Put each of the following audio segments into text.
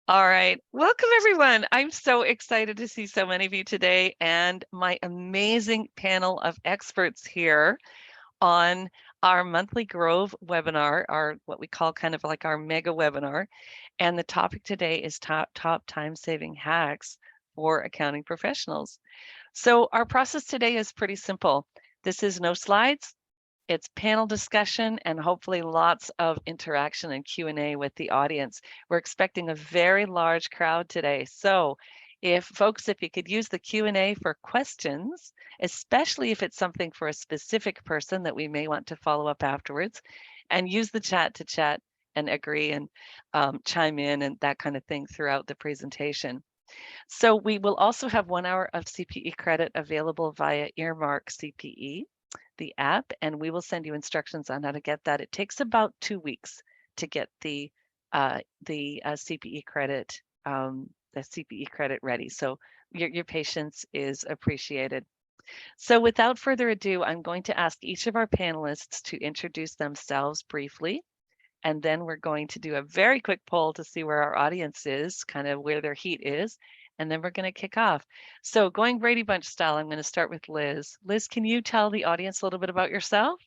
All right. Welcome, everyone. I'm so excited to see so many of you today and my amazing panel of experts here on our monthly Grove webinar, our what we call kind of like our mega webinar. And the topic today is top time-saving hacks for accounting professionals. So our process today is pretty simple. This is no slides. It's panel discussion and hopefully lots of interaction and Q&A with the audience. We're expecting a very large crowd today. So if you could use the Q&A for questions, especially if it's something for a specific person that we may want to follow up afterwards, and use the chat to chat and agree and chime in and that kind of thing throughout the presentation. So we will also have 1 hour of CPE credit available via Earmark CPE, the app, and we will send you instructions on how to get that. It takes about 2 weeks to get the CPE credit, ready. So your patience is appreciated. So without further ado, I'm going to ask each of our panelists to introduce themselves briefly. And then we're going to do a very quick poll to see where our audience is, kind of where their heat is. And then we're going to kick off. So going Brady Bunch style, I'm going to start with Liz. Liz, can you tell the audience a little bit about yourself?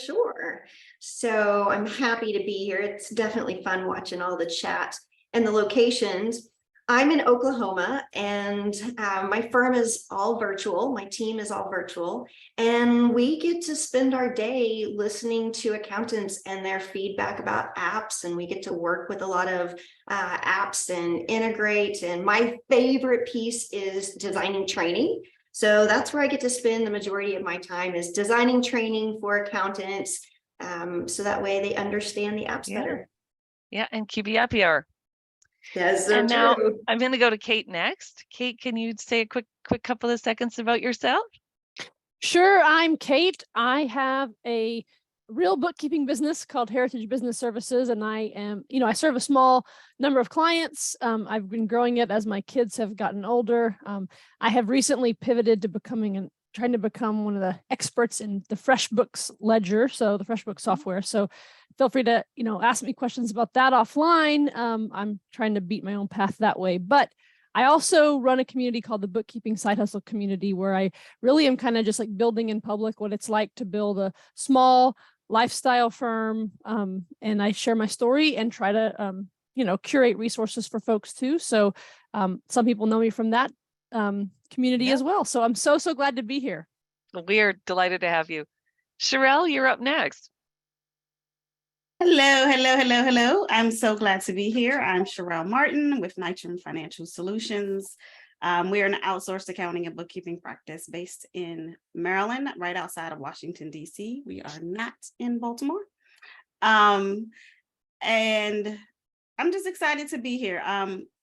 Sure. So I'm happy to be here. It's definitely fun watching all the chat and the locations. I'm in Oklahoma and my firm is all virtual. My team is all virtual. And we get to spend our day listening to accountants and their feedback about apps. And we get to work with a lot of apps and integrate. And my favorite piece is designing training. So that's where I get to spend the majority of my time is designing training for accountants. So that way they understand the apps better. Yeah, and keep you happy hour. That's so And now true. I'm going to go to Kate next. Kate, can you say a quick couple of seconds about yourself? Sure, I'm Kate. I have a real bookkeeping business called Heritage Business Services, and I am, I serve a small number of clients. I've been growing it as my kids have gotten older. I have recently pivoted to trying to become one of the experts in the FreshBooks ledger, so the FreshBooks software. So feel free to, ask me questions about that offline. I'm trying to beat my own path that way, but I also run a community called the Bookkeeping Side Hustle Community, where I really am kind of just like building in public what it's like to build a small lifestyle firm. And I share my story and try to, curate resources for folks too. So some people know me from that community as well. So I'm so glad to be here. We are delighted to have you. Sherelle, you're up next. Hello. I'm so glad to be here. I'm Sherelle Martin with Nitram Financial Solutions. We are an outsourced accounting and bookkeeping practice based in Maryland, right outside of Washington, D.C. We are not in Baltimore. And I'm just excited to be here.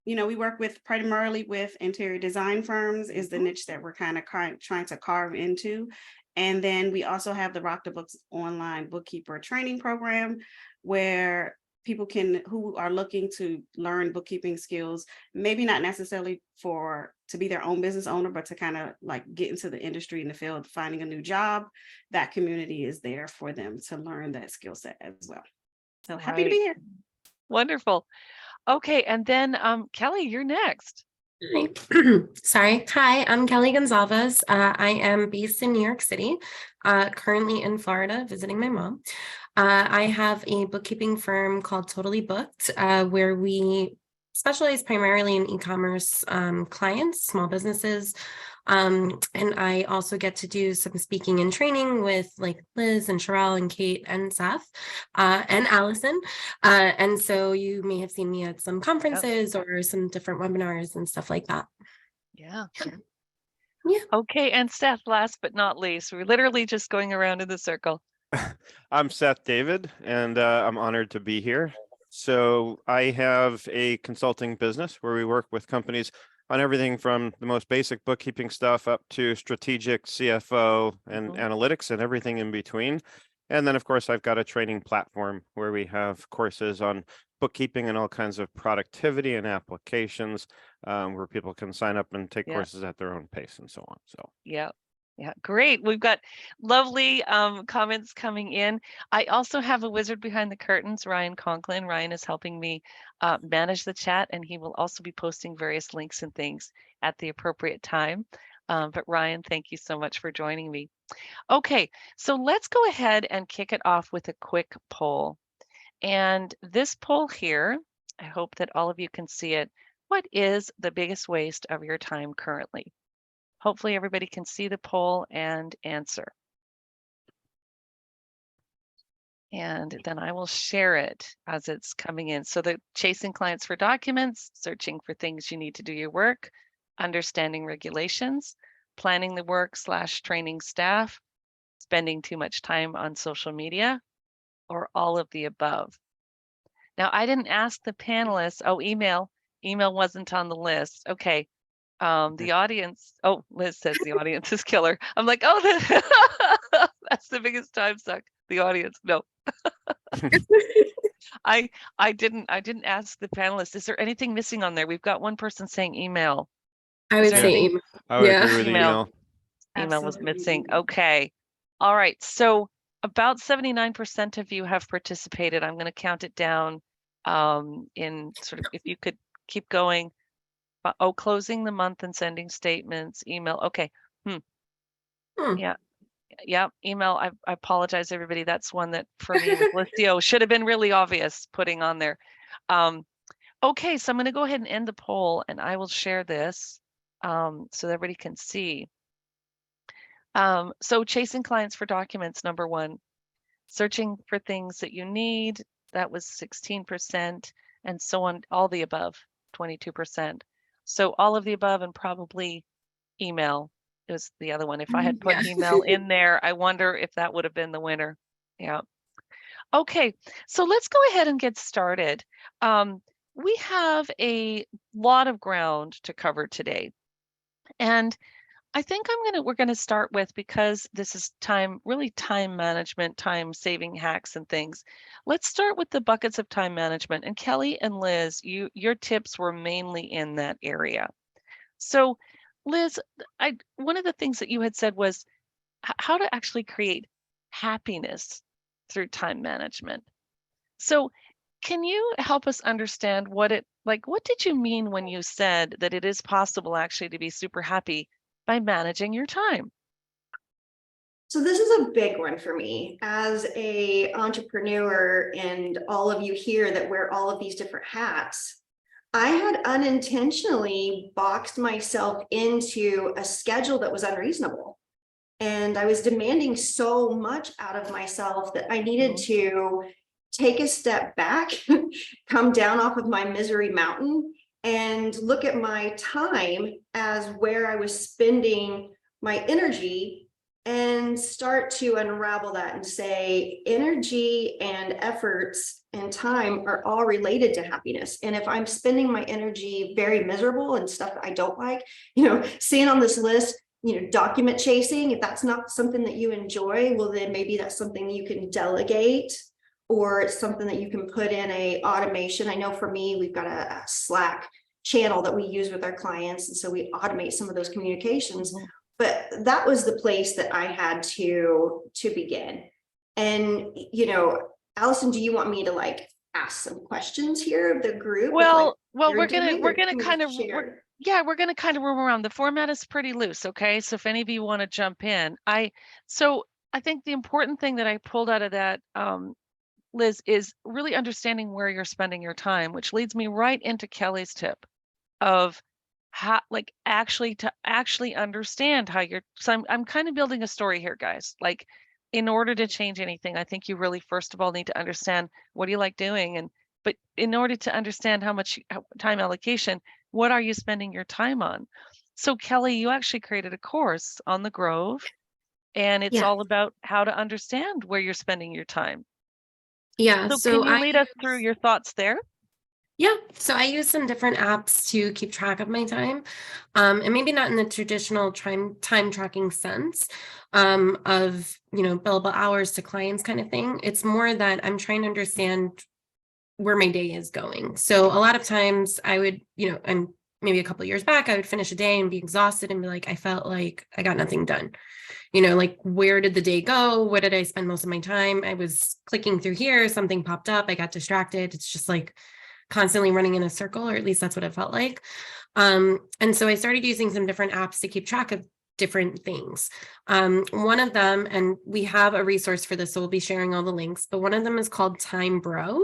We work primarily with interior design firms is the niche that we're kind of trying to carve into. And then we also have the Rock the Books online bookkeeper training program where people who are looking to learn bookkeeping skills, maybe not necessarily to be their own business owner, but to kind of like get into the industry in the field, finding a new job, that community is there for them to learn that skill set as well. So happy to be here. Wonderful. Okay, and then Kelly, you're next. Sorry. Hi, I'm Kelly Gonzalez. I am based in New York City, currently in Florida, visiting my mom. I have a bookkeeping firm called Totally Booked, where we specialize primarily in e-commerce clients, small businesses. And I also get to do some speaking and training with like Liz and Sherelle and Kate and Seth and Allison. And so you may have seen me at some conferences or some different webinars and stuff like that. Yeah. Okay, and Seth, last but not least, we're literally just going around in the circle. I'm Seth David, and I'm honored to be here. So I have a consulting business where we work with companies on everything from the most basic bookkeeping stuff up to strategic CFO and analytics and everything in between. And then, of course, I've got a training platform where we have courses on bookkeeping and all kinds of productivity and applications where people can sign up and take courses at their own pace and so on. So Yeah, great. We've got lovely comments coming in. I also have a wizard behind the curtains, Ryan Conklin. Ryan is helping me manage the chat, and he will also be posting various links and things at the appropriate time. But Ryan, thank you so much for joining me. Okay, so let's go ahead and kick it off with a quick poll. And this poll here, I hope that all of you can see it. What is the biggest waste of your time currently? Hopefully everybody can see the poll and answer. And then I will share it as it's coming in. So the chasing clients for documents, searching for things you need to do your work, understanding regulations, planning the work / training staff, spending too much time on social media, or all of the above. Now, I didn't ask the panelists. Oh, email wasn't on the list. Okay. The audience, oh, Liz says the audience is killer. I'm like, oh, that's the biggest time suck. The audience, no. I didn't ask the panelists. Is there anything missing on there? We've got one person saying email. I Is would there say anything- email. I would Yeah. agree with Email. email. Email was Absolutely. missing. Okay. All right. So about 79% of you have participated. I'm going to count it down in sort of, if you could keep going. Oh, closing the month and sending statements, email. Okay. Hmm. Yeah. Email. I apologize, everybody. That's one that for me with Listio should have been really obvious putting on there. Okay, so I'm going to go ahead and end the poll, and I will share this so everybody can see. So chasing clients for documents, number 1. Searching for things that you need, that was 16%, and so on, all the above, 22%. So all of the above and probably email is the other one. If I had put Yeah. email in there, I wonder if that would have been the winner. Yeah. Okay, so let's go ahead and get started. We have a lot of ground to cover today. And I think we're gonna start with, because this is really time management, time saving hacks and things. Let's start with the buckets of time management. And Kelly and Liz, your tips were mainly in that area. So Liz, one of the things that you had said was how to actually create happiness through time management. So can you help us understand what did you mean when you said that it is possible actually to be super happy by managing your time? So this is a big one for me as a entrepreneur, and all of you here that wear all of these different hats. I had unintentionally boxed myself into a schedule that was unreasonable. And I was demanding so much out of myself that I needed to take a step back, come down off of my misery mountain, and look at my time as where I was spending my energy, and start to unravel that and say energy and efforts and time are all related to happiness. And if I'm spending my energy very miserable and stuff that I don't like, seeing on this list, document chasing, if that's not something that you enjoy, well, then maybe that's something you can delegate, or it's something that you can put in a automation. I know for me, we've got a Slack channel that we use with our clients. And so we automate some of those communications. But that was the place that I had to begin. And, Allison, do you want me to ask some questions here of the group? Well, we're we're gonna kind of roam around. The format is pretty loose, okay? So if any of you want to jump in, I think the important thing that I pulled out of that, Liz, is really understanding where you're spending your time, which leads me right into Kelly's tip of how actually understand how you're. So I'm kind of building a story here, guys. In order to change anything, I think you really first of all need to understand what do you like doing, but in order to understand how much time allocation, what are you spending your time on? So Kelly, you actually created a course on the Grove, and it's all about how to understand where you're spending your time. Yeah. So can you lead us through your thoughts there? Yeah, so I use some different apps to keep track of my time, and maybe not in the traditional time tracking sense of, billable hours to clients kind of thing. It's more that I'm trying to understand where my day is going. So a lot of times I would, I'm maybe a couple of years back, I would finish a day and be exhausted and be like, I felt like I got nothing done. You know, like, where did the day go? What did I spend most of my time? I was clicking through here, something popped up, I got distracted. It's just like constantly running in a circle, or at least that's what it felt like. And so I started using some different apps to keep track of different things. One of them, and we have a resource for this, so we'll be sharing all the links, but one of them is called Time Bro,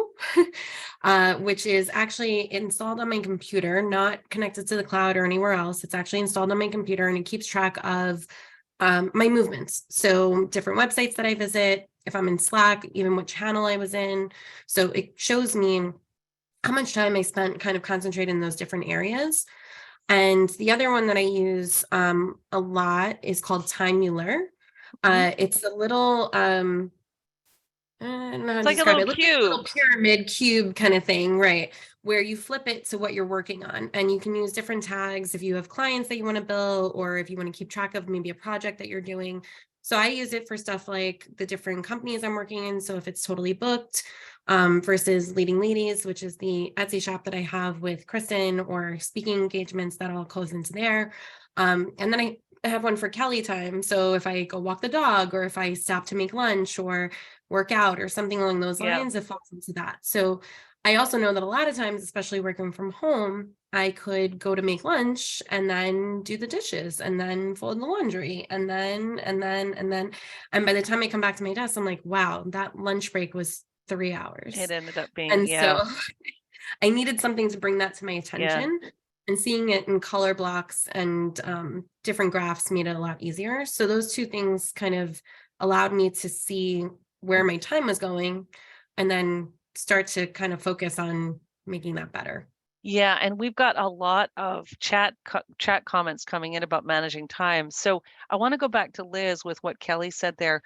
which is actually installed on my computer, not connected to the cloud or anywhere else. It's actually installed on my computer, and it keeps track of my movements. So different websites that I visit, if I'm in Slack, even what channel I was in. So it shows me how much time I spent kind of concentrating in those different areas. And the other one that I use a lot is called Timular. It's a little, I don't know how It's to like a describe little it. It looks like a little cube. pyramid cube kind of thing, right? Where you flip it to what you're working on, and you can use different tags if you have clients that you want to bill, or if you want to keep track of maybe a project that you're doing. So I use it for stuff like the different companies I'm working in. So if it's totally booked, versus Leading Ladies, which is the Etsy shop that I have with Kristen, or speaking engagements, that all goes into there. And then I have one for Kelly time. So if I go walk the dog, or if I stop to make lunch or work out or something along those Yeah. lines, it falls into that. So I also know that a lot of times, especially working from home, I could go to make lunch and then do the dishes and then fold the laundry and then, and by the time I come back to my desk, I'm like, wow, that lunch break was 3 hours. It ended up being, And yeah. so I needed something to bring that to my attention, and seeing it in color blocks and different graphs made it a lot easier. So those two things kind of allowed me to see where my time was going, and then start to kind of focus on making that better. Yeah, and we've got a lot of chat comments coming in about managing time. So I want to go back to Liz with what Kelly said there.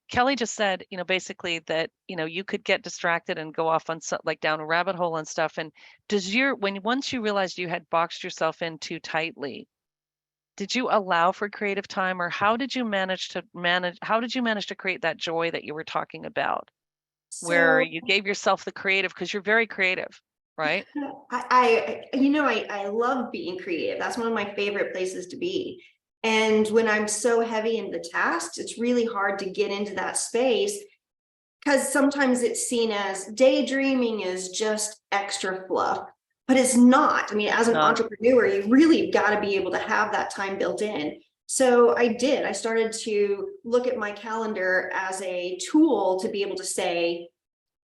Kelly just said, basically that, you could get distracted and go off on like down a rabbit hole and stuff. And once you realized you had boxed yourself in too tightly, did you allow for creative time, or how did you manage to create that joy that you were talking about, where you gave yourself the creative, because you're very creative, right? I love being creative. That's one of my favorite places to be. And when I'm so heavy in the tasks, it's really hard to get into that space, because sometimes it's seen as daydreaming is just extra fluff, but it's not. I mean, as an entrepreneur, you really got to be able to have that time built in. So I started to look at my calendar as a tool to be able to say,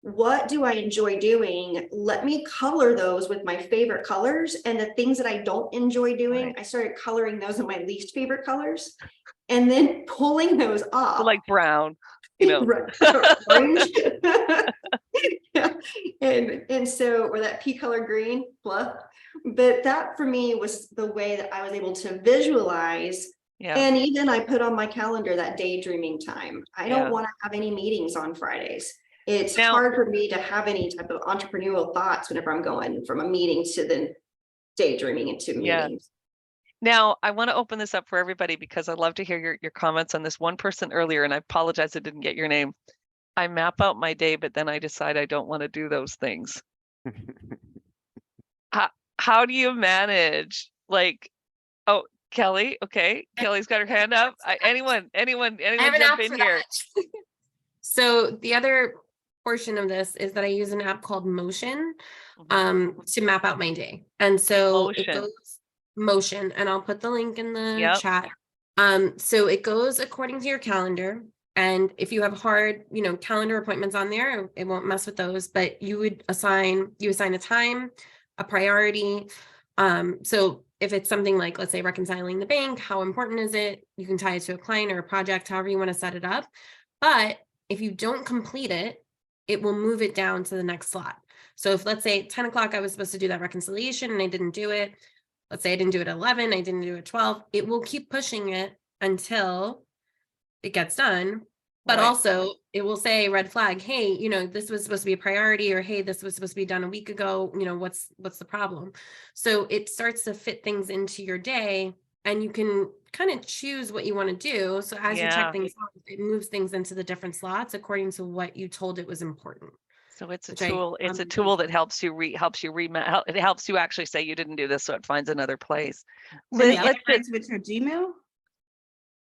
what do I enjoy doing? Let me color those with my favorite colors, and the things that I don't enjoy doing, I started coloring those in my least favorite colors, and then pulling those off. So like brown, orange. Yeah. And so, or that pea color green fluff. But that for me was the way that I was able to visualize. Yeah. And even I put on my calendar that daydreaming time. I don't want to have any meetings on Fridays. It's hard for me to have any type of entrepreneurial thoughts whenever I'm going from a meeting to then daydreaming into meetings. Now, I want to open this up for everybody, because I'd love to hear your comments on this. One person earlier, and I apologize I didn't get your name. I map out my day, but then I decide I don't want to do those things. How do you manage? Like, oh, Kelly, okay. Kelly's got her hand up. Anyone jump in here. So the other portion of this is that I use an app called Motion to map out my day. And so it goes Motion, and I'll put the link in the chat. So it goes according to your calendar. And if you have hard, calendar appointments on there, it won't mess with those, but you assign a time, a priority. So if it's something like, let's say, reconciling the bank, how important is it? You can tie it to a client or a project, however you want to set it up. But if you don't complete it, it will move it down to the next slot. So if, let's say, 10 o'clock, I was supposed to do that reconciliation and I didn't do it. Let's say I didn't do it at 11, I didn't do it at 12. It will keep pushing it until it gets done. But also it will say red flag, hey, this was supposed to be a priority, or hey, this was supposed to be done a week ago. What's the problem? So it starts to fit things into your day, and you can kind of choose what you want to do. So as you check things out, it moves things into the different slots according to what you told it was important. So it's a which I tool. It's a tool that helps you it helps you actually say you didn't do this, so it finds another place. And it Let's integrates with your Gmail?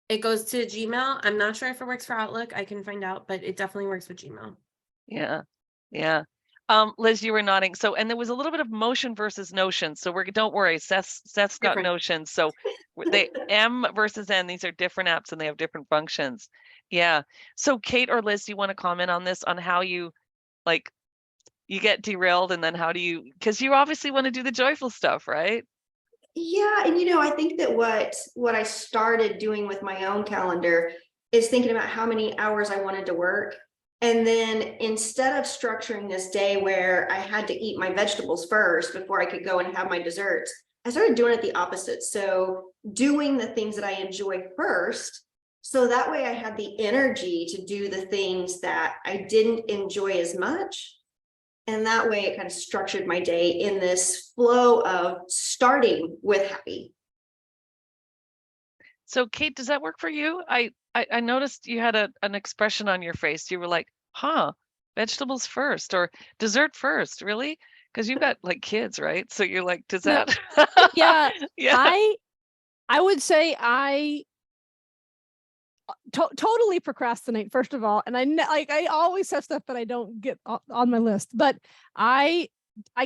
It goes to Gmail. I'm not sure if it works for Outlook. I can find out, but it definitely works with Gmail. Yeah. Yeah. Liz, you were nodding. So, and there was a little bit of motion versus notion. So don't worry, Seth's got Different. notion. So they M versus N, these are different apps and they have different functions. Yeah. So Kate or Liz, do you want to comment on this, on how you like you get derailed and then how do you, because you obviously want to do the joyful stuff, right? Yeah, and I think that what I started doing with my own calendar is thinking about how many hours I wanted to work. And then instead of structuring this day where I had to eat my vegetables first before I could go and have my desserts, I started doing it the opposite. So doing the things that I enjoy first, so that way I had the energy to do the things that I didn't enjoy as much. And that way it kind of structured my day in this flow of starting with happy. So Kate, does that work for you? I noticed you had an expression on your face. You were like, huh, vegetables first or dessert first, really? Because you've got like kids, right? So you're like, does No. that? Yeah, Yeah. I would say I totally procrastinate, first of all, and I always have stuff that I don't get on my list, but I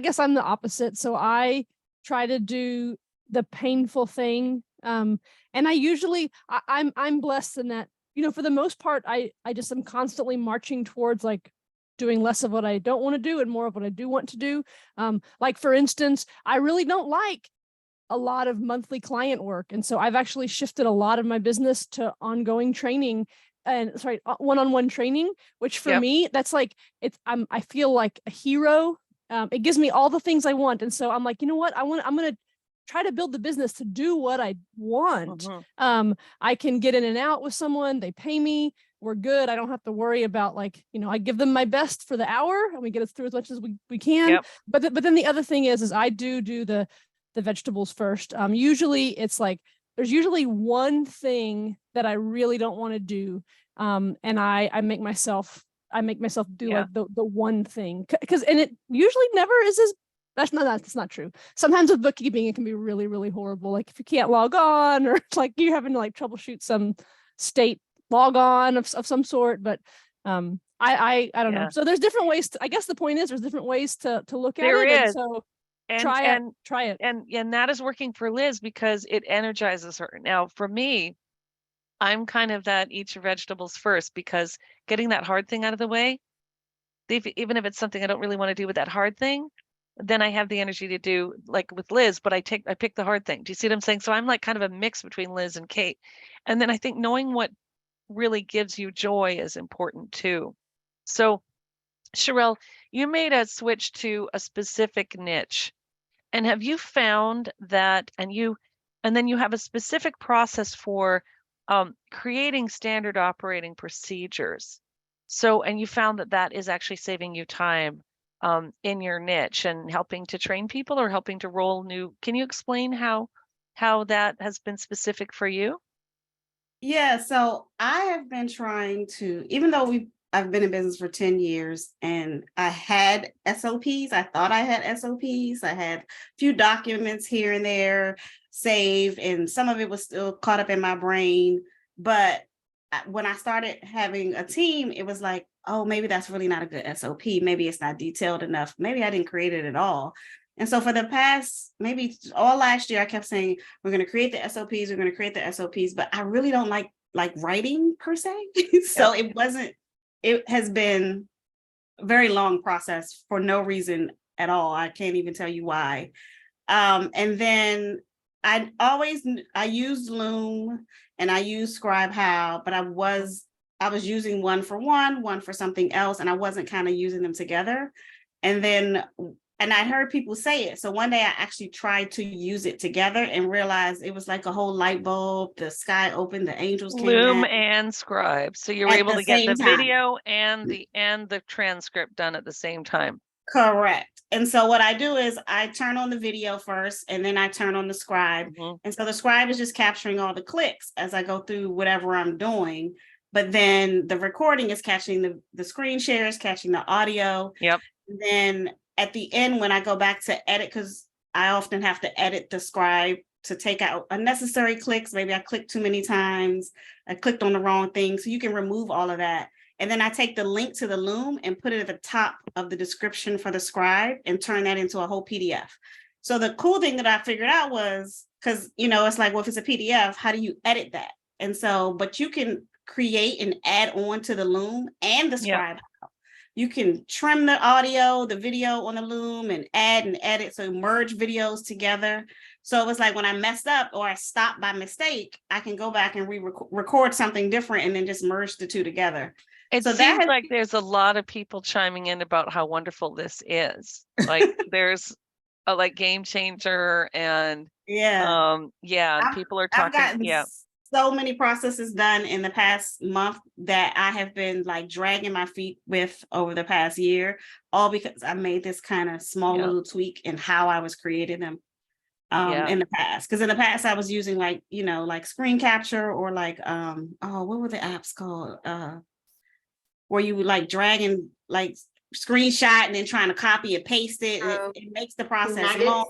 guess I'm the opposite. So I try to do the painful thing, and I usually I'm blessed in that, for the most part I just am constantly marching towards like doing less of what I don't want to do and more of what I do want to do. Like for instance, I really don't like a lot of monthly client work. And so I've actually shifted a lot of my business to ongoing training and one-on-one training, which for me, that's like, I feel like a hero. It gives me all the things I want. And so I'm like, you know what? I'm going to try to build the business to do what I want. I can get in and out with someone, they pay me, we're good. I don't have to worry about like, I give them my best for the hour and we get it through as much as we can. But then the other thing is I do the vegetables first. Usually it's like, there's usually one thing that I really don't want to do. And I make myself do like the one thing, and it usually never is as, that's not true. Sometimes with bookkeeping, it can be really, really horrible. Like if you can't log on or it's like you're having to like troubleshoot some state log on of some sort, but I don't know. So there's different ways I guess the point is there's different ways to look at it. There is. And so try it. And that is working for Liz because it energizes her. Now, for me, I'm kind of that eat your vegetables first, because getting that hard thing out of the way, even if it's something I don't really want to do with that hard thing, then I have the energy to do like with Liz, but I pick the hard thing. Do you see what I'm saying? So I'm like kind of a mix between Liz and Kate. And then I think knowing what really gives you joy is important too. So Sherelle, you made a switch to a specific niche. And have you found that, and then you have a specific process for creating standard operating procedures. So, and you found that is actually saving you time in your niche and helping to train people or helping to roll new. Can you explain how that has been specific for you? Yeah, so I have been trying to, even though I've been in business for 10 years and I had SOPs. I thought I had SOPs. I had a few documents here and there saved, and some of it was still caught up in my brain. But when I started having a team, it was like, oh, maybe that's really not a good SOP. Maybe it's not detailed enough. Maybe I didn't create it at all. And so for the past, maybe all last year, I kept saying, we're going to create the SOPs. We're going to create the SOPs. But I really don't like writing per se. So it has been a very long process for no reason at all. I can't even tell you why. And then I used Loom and I used ScribeHow, but I was using one for something else, and I wasn't kind of using them together. And I heard people say it. So one day I actually tried to use it together and realized it was like a whole light bulb. The sky opened, the angels came Loom down. and Scribe. So you were able to get the video and the transcript done at the same time. Correct. And so what I do is I turn on the video first, and then I turn on the Scribe. And so the Scribe is just capturing all the clicks as I go through whatever I'm doing. but then the recording is catching the screen shares, catching the audio. Yep. And then at the end, when I go back to edit, because I often have to edit the scribe to take out unnecessary clicks. Maybe I clicked too many times. I clicked on the wrong thing. So you can remove all of that. And then I take the link to the Loom and put it at the top of the description for the scribe and turn that into a whole PDF. So the cool thing that I figured out was, because, it's like, well, if it's a PDF, how do you edit that? And so, but you can create and add on to the Loom and the scribe. Yep. You can trim the audio, the video on the Loom and add and edit. So merge videos together. So it was like when I messed up or I stopped by mistake, I can go back and record something different and then just merge the two together. It seems like there's a lot of people chiming in about how wonderful this is. Like there's a like game changer and and people are talking. I've gotten so many processes done in the past month that I have been like dragging my feet with over the past year, all because I made this kind of small little tweak in how I was creating them in the past. Because in the past I was using like, like screen capture or like, what were the apps called? Where you would like drag and like screenshot and then trying to copy and paste it. It makes the process long.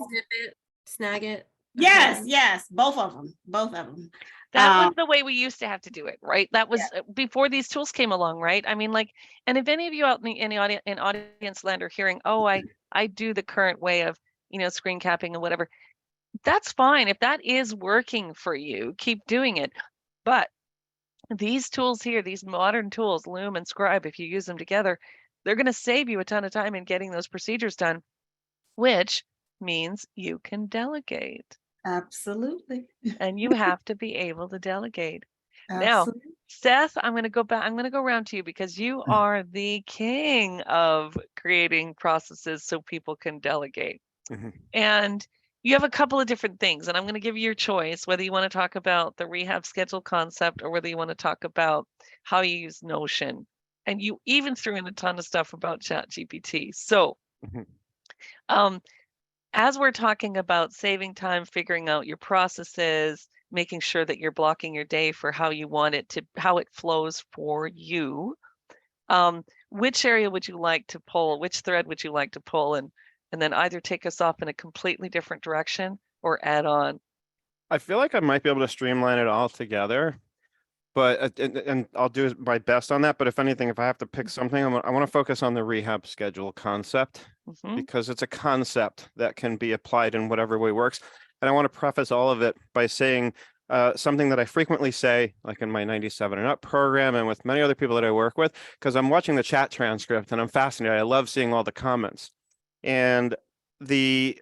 Snagit. Yes. Both of them. That was the way we used to have to do it, right? That was before these tools came along, right? I mean, like, and if any of you out in the audience land are hearing, I do the current way of, screen capping and whatever, that's fine. If that is working for you, keep doing it. But these tools here, these modern tools, Loom and Scribe, if you use them together, they're going to save you a ton of time in getting those procedures done, which means you can delegate. Absolutely. And you have to be able to delegate. Absolutely. Now, Seth, I'm going to go back. I'm going to go around to you because you are the king of creating processes so people can delegate. Mm-hmm. And you have a couple of different things, and I'm going to give you your choice, whether you want to talk about the rehab schedule concept or whether you want to talk about how you use Notion. And you even threw in a ton of stuff about ChatGPT. So, as we're talking about saving time, figuring out your processes, making sure that you're blocking your day for how you want it to, how it flows for you, which area would you like to pull? Which thread would you like to pull? And then either take us off in a completely different direction or add on. I feel like I might be able to streamline it all together, but and I'll do my best on that. But if anything, if I have to pick something, I want to focus on the rehab schedule concept because it's a concept that can be applied in whatever way works. And I want to preface all of it by saying something that I frequently say, like in my 97 and up program and with many other people that I work with, because I'm watching the chat transcript and I'm fascinated. I love seeing all the comments. And the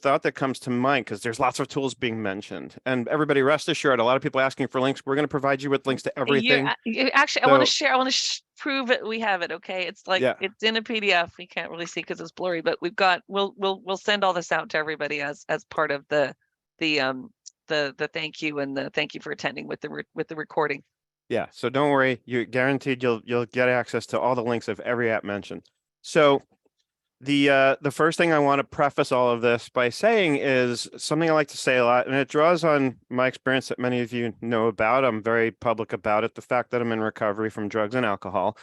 thought that comes to mind, because there's lots of tools being mentioned, and everybody rest assured, a lot of people asking for links. We're going to provide you with links to everything. Actually, I want to share. I want to prove it. We have it. Okay, it's like it's in a PDF. We can't really see because it's blurry, but we've got. We'll send all this out to everybody as part of the thank you and the thank you for attending with the recording. Yeah. So don't worry. You're guaranteed you'll get access to all the links of every app mentioned. So. The first thing I want to preface all of this by saying is something I like to say a lot, and it draws on my experience that many of you know about. I'm very public about it, the fact that I'm in recovery from drugs and alcohol.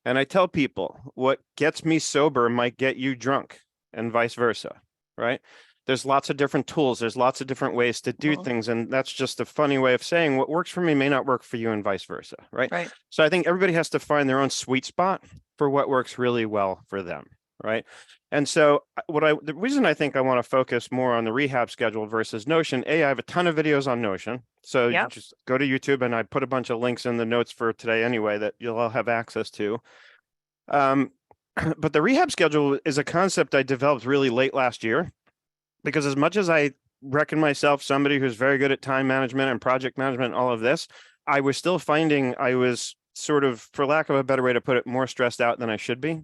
And I tell people what gets me sober might get you drunk and vice versa, right? There's lots of different tools. There's lots of different ways to do things. And that's just a funny way of saying what works for me may not work for you and vice versa, right? So I think everybody has to find their own sweet spot for what works really well for them. Right. And so the reason I think I want to focus more on the rehab schedule versus Notion, I have a ton of videos on Notion. So you just go to YouTube and I put a bunch of links in the notes for today anyway, that you'll all have access to. But the rehab schedule is a concept I developed really late last year, because as much as I reckon myself somebody who's very good at time management and project management, and all of this, I was still finding I was sort of, for lack of a better way to put it, more stressed out than I should be.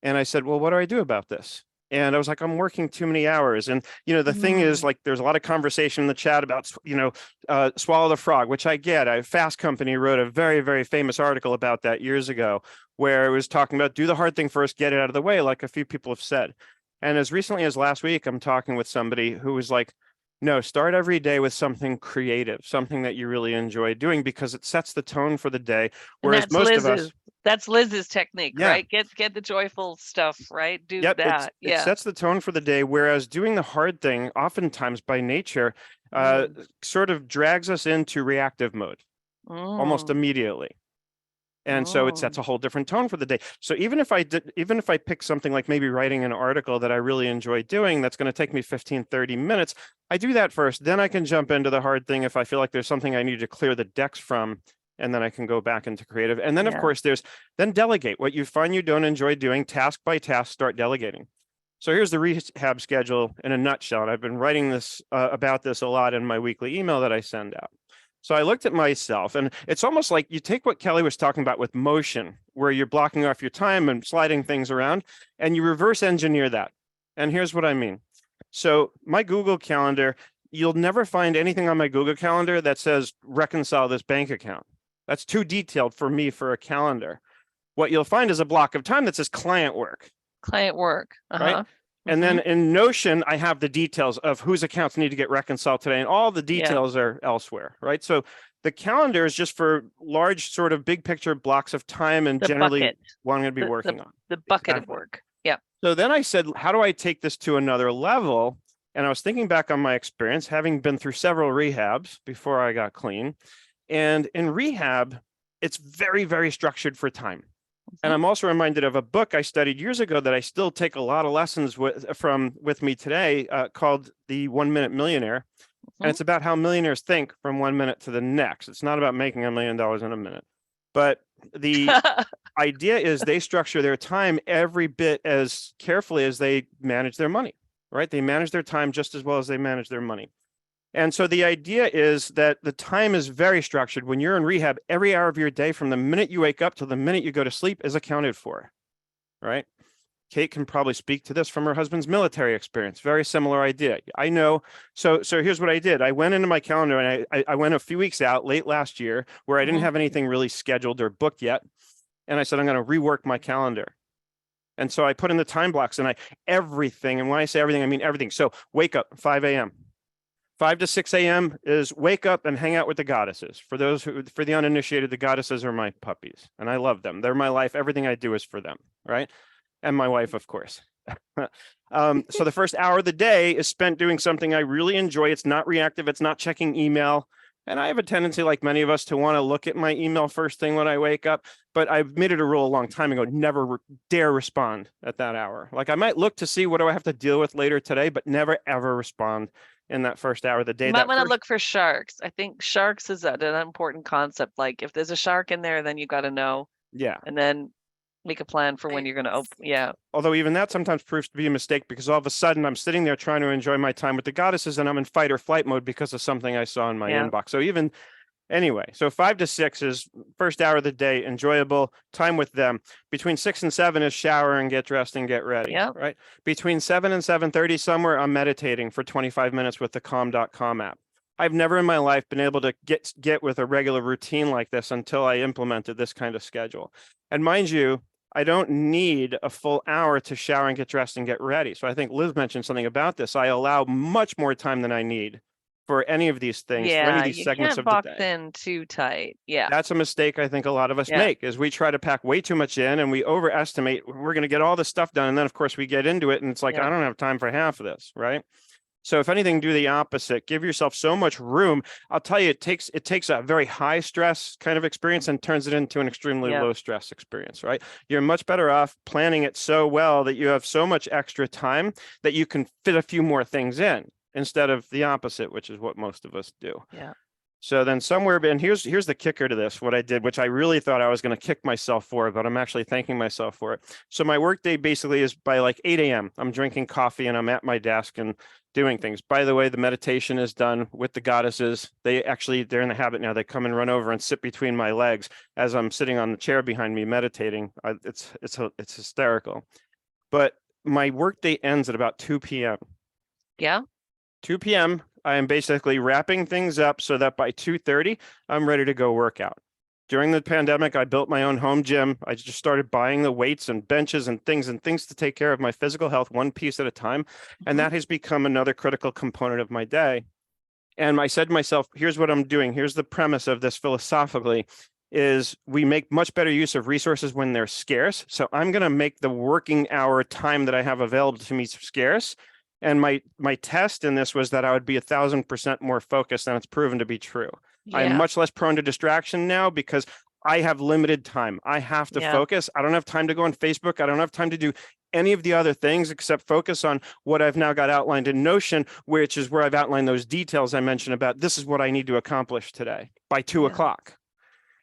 And I said, well, what do I do about this? And I was like, I'm working too many hours. And, the thing is, like, there's a lot of conversation in the chat about, swallow the frog, which I get. Fast Company wrote a very, very famous article about that years ago, where it was talking about do the hard thing first, get it out of the way, like a few people have said. And as recently as last week, I'm talking with somebody who was like, No, start every day with something creative, something that you really enjoy doing, because it sets the tone for the day. And Whereas most of us, that's Liz's technique, yeah, right? Get the joyful stuff, right? Do yep, that. it Yeah. sets the tone for the day. Whereas doing the hard thing, oftentimes by nature, sort of drags us into reactive mode almost Mm. immediately. And so it sets Mm. a whole different tone for the day. So even if I pick something like maybe writing an article that I really enjoy doing, that's going to take me 15, 30 minutes, I do that first. Then I can jump into the hard thing if I feel like there's something I need to clear the decks from, and then I can go back into creative. And then of Yeah. course then delegate what you find you don't enjoy doing, task by task, start delegating. So here's the rehab schedule in a nutshell. And I've been writing this about this a lot in my weekly email that I send out. So I looked at myself, and it's almost like you take what Kelly was talking about with motion, where you're blocking off your time and sliding things around, and you reverse engineer that. And here's what I mean. So my Google Calendar, you'll never find anything on my Google Calendar that says reconcile this bank account. That's too detailed for me for a calendar. What you'll find is a block of time that says client work. Client work. Right? And then in Notion, I have the details of whose accounts need to get reconciled today, and all the details are elsewhere, right? So the calendar is just for large, sort of big picture blocks of time, and generally what I'm going to be working on. The bucket of work. Yeah. So then I said, how do I take this to another level? And I was thinking back on my experience, having been through several rehabs before I got clean. And in rehab, it's very, very structured for time. And I'm also reminded of a book I studied years ago that I still take a lot of lessons with me today, called The 1 Minute Millionaire. And it's about how millionaires think from 1 minute to the next. It's not about making $1 million in a minute. But the idea is they structure their time every bit as carefully as they manage their money, right? They manage their time just as well as they manage their money. And so the idea is that the time is very structured. When you're in rehab, every hour of your day, from the minute you wake up to the minute you go to sleep, is accounted for, right? Kate can probably speak to this from her husband's military experience. Very similar idea. I know. So here's what I did. I went into my calendar, and I went a few weeks out late last year where I didn't have anything really scheduled or booked yet. And I said, I'm going to rework my calendar. And so I put in the time blocks, and everything. And when I say everything, I mean everything. So wake up 5 a.m. 5 to 6 a.m. is wake up and hang out with the goddesses. For the uninitiated, the goddesses are my puppies, and I love them. They're my life. Everything I do is for them, right? And my wife, of course. So the first hour of the day is spent doing something I really enjoy. It's not reactive. It's not checking email. And I have a tendency, like many of us, to want to look at my email first thing when I wake up. But I've made it a rule a long time ago, never dare respond at that hour. Like I might look to see what do I have to deal with later today, but never, ever respond in that first hour of the day. You might want to look for sharks. I think sharks is an important concept. Like if there's a shark in there, then you got to know. Yeah. And then make a plan for when you're going to open. Yeah. Although even that sometimes proves to be a mistake, because all of a sudden I'm sitting there trying to enjoy my time with the goddesses, and I'm in fight or flight mode because of something I saw in my inbox. So anyway, so 5 to 6 is first hour of the day, enjoyable time with them. Between 6 and 7 is shower and get dressed and get ready. Yeah. Right. Between 7 and 7:30 somewhere, I'm meditating for 25 minutes with the calm.com app. I've never in my life been able to get with a regular routine like this until I implemented this kind of schedule. And mind you, I don't need a full hour to shower and get dressed and get ready. So I think Liz mentioned something about this. I allow much more time than I need for any of these things, for any of these segments of the day. You can't box in too tight. Yeah. That's a mistake I think a lot of us make, is we try to pack way too much in, and we overestimate we're going to get all this stuff done. And then of course we get into it, and it's like, I don't have time for half of this, right? So if anything, do the opposite. Give yourself so much room. I'll tell you, it takes a very high stress kind of experience and turns it into an extremely low stress experience, right? You're much better off planning it so well that you have so much extra time that you can fit a few more things in, instead of the opposite, which is what most of us do. Yeah. So then somewhere, and here's the kicker to this, what I did, which I really thought I was going to kick myself for, but I'm actually thanking myself for it. So my workday basically is by like 8 a.m. I'm drinking coffee and I'm at my desk and doing things. By the way, the meditation is done with the goddesses. They're in the habit now. They come and run over and sit between my legs as I'm sitting on the chair behind me meditating. It's hysterical. But my workday ends at about 2 p.m. Yeah. 2 p.m. I am basically wrapping things up so that by 2:30, I'm ready to go work out. During the pandemic, I built my own home gym. I just started buying the weights and benches and things to take care of my physical health, one piece at a time. And that has become another critical component of my day. And I said to myself, here's what I'm doing. Here's the premise of this philosophically is we make much better use of resources when they're scarce. So I'm going to make the working hour time that I have available to me scarce. And my test in this was that I would be 1,000% more focused, and it's proven to be true. I am Yeah. much less prone to distraction now because I have limited time. I have to Yeah. focus. I don't have time to go on Facebook. I don't have time to do any of the other things except focus on what I've now got outlined in Notion, which is where I've outlined those details I mentioned about this is what I need to accomplish today by 2 Yeah. o'clock.